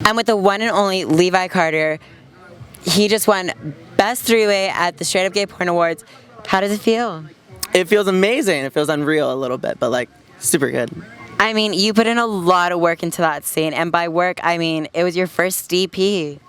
I'm with the one and only Levi Karter. He just won Best Three-Way at the Straight Up Gay Porn Awards. How does it feel? It feels amazing. It feels unreal a little bit, but like super good. I mean, you put in a lot of work into that scene, and by work, I mean it was your first DP.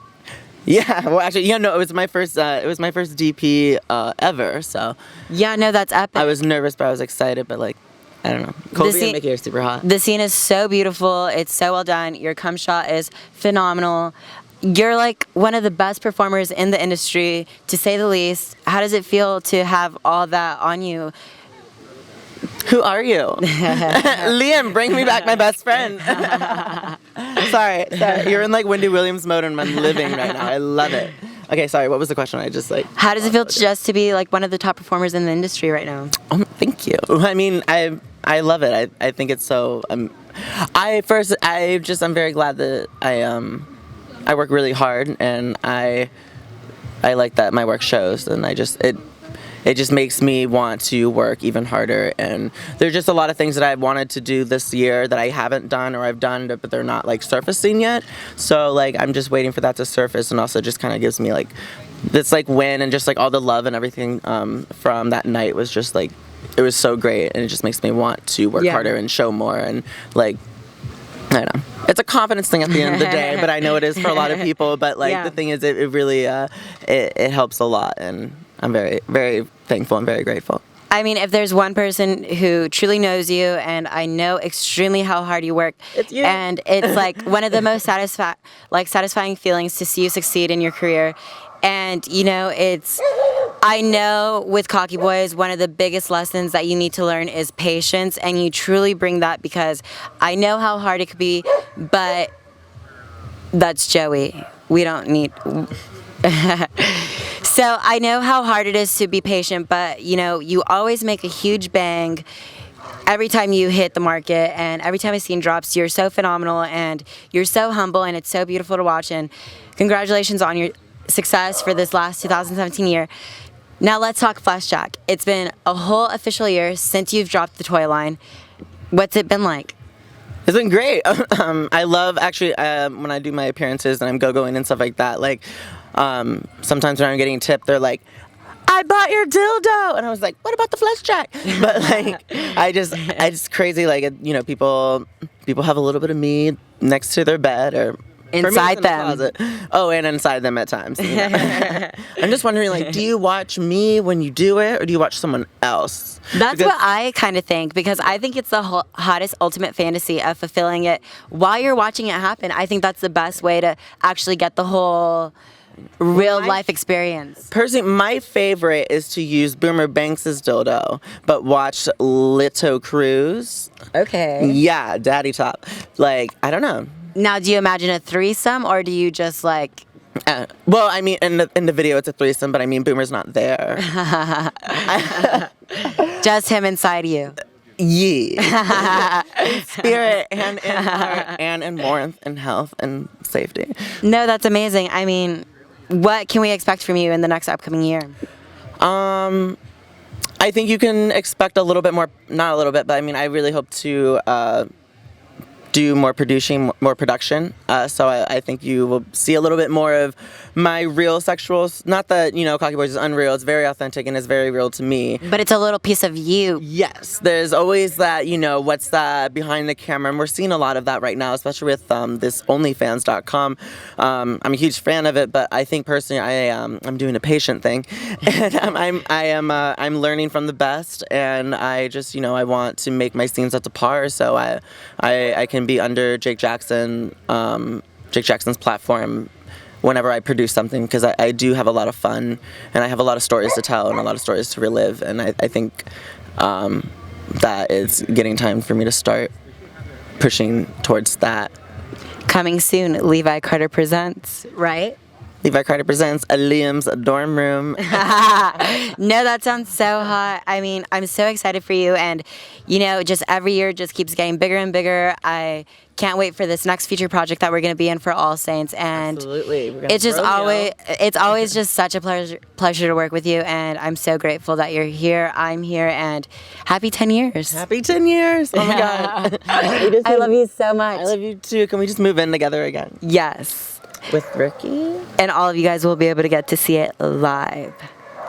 Yeah, well, actually, yeah, no, it was my first DP ever. So Yeah, no, that's epic. I was nervous, but I was excited. But like, I don't know, Colby and Mickey are super hot. The scene is so beautiful. It's so well done. Your cum shot is phenomenal. You're like one of the best performers in the industry, to say the least. How does it feel to have all that on you? Who are you? Liam, bring me back my best friend. sorry. You're in like Wendy Williams mode and I'm living right now. I love it. Okay, sorry, what was the question? I just like... How does it feel just to be like one of the top performers in the industry right now? Thank you. I mean, I love it. I think it's so... I'm very glad that I work really hard, and I like that my work shows, and it just makes me want to work even harder. And there's just a lot of things that I've wanted to do this year that I haven't done, or I've done, but they're not like surfacing yet. So like I'm just waiting for that to surface, and also just kind of gives me like this like win, and just like all the love and everything from that night was just like, it was so great, and it just makes me want to work harder and show more, and like, I don't know. It's a confidence thing at the end of the day, but I know it is for a lot of people. But like the thing is, it really it helps a lot, and I'm very, very thankful and very grateful. I mean, if there's one person who truly knows you, and I know extremely how hard you work, it's you. And it's like one of the most satisfying feelings to see you succeed in your career. And you know, I know with CockyBoys, one of the biggest lessons that you need to learn is patience, and you truly bring that, because I know how hard it could be, but that's Joey. We don't need... So I know how hard it is to be patient, but you know, you always make a huge bang every time you hit the market, and every time a scene drops, you're so phenomenal, and you're so humble, and it's so beautiful to watch. And congratulations on your success for this last 2017 year. Now let's talk Fleshjack. It's been a whole official year since you've dropped the toy line. What's it been like? It's been great. I love, actually, when I do my appearances and I'm go-going and stuff like that, like, sometimes when I'm getting tipped, they're like, I bought your dildo, and I was like, what about the Fleshjack? But like, I just crazy, like, you know, people have a little bit of me next to their bed, or inside them. The oh, and inside them at times. You know? I'm just wondering, like, do you watch me when you do it, or do you watch someone else? That's what I kind of think, because I think it's the hottest ultimate fantasy of fulfilling it while you're watching it happen. I think that's the best way to actually get the whole real life experience. Personally, my favorite is to use Boomer Banks's dildo, but watch Lito Cruz. Okay. Yeah, Daddy Top. Like, I don't know. Now, do you imagine a threesome, or do you just like... well, I mean, in the video it's a threesome, but I mean, Boomer's not there. Just him inside you. Yeah. In spirit and in heart and in warmth and health and safety. No, that's amazing. I mean, what can we expect from you in the next upcoming year? I think you can expect a little bit more, not a little bit, but I mean, I really hope to do more production. So I think you will see a little bit more of my real sexuals. Not that, you know, CockyBoys is unreal. It's very authentic and it's very real to me. But it's a little piece of you. Yes. There's always that, you know, what's that behind the camera. And we're seeing a lot of that right now, especially with this OnlyFans.com. I'm a huge fan of it, but I think personally I'm doing a patient thing. And I'm learning from the best. And I just, you know, I want to make my scenes up to par. So I can be under Jake Jackson's platform whenever I produce something, because I do have a lot of fun, and I have a lot of stories to tell and a lot of stories to relive, and I think that it's getting time for me to start pushing towards that. Coming soon, Levi Karter Presents, right? Levi Karter presents a Liam's dorm room. No, that sounds so hot. I mean, I'm so excited for you, and just every year just keeps getting bigger and bigger. I can't wait for this next future project that we're going to be in for All Saints, and Absolutely. it's always just such a pleasure to work with you, and I'm so grateful that you're here. I'm here, and happy 10 years. Happy 10 years. Oh my God. I love you so much. I love you too. Can we just move in together again? Yes. With Ricky? And all of you guys will be able to get to see it live.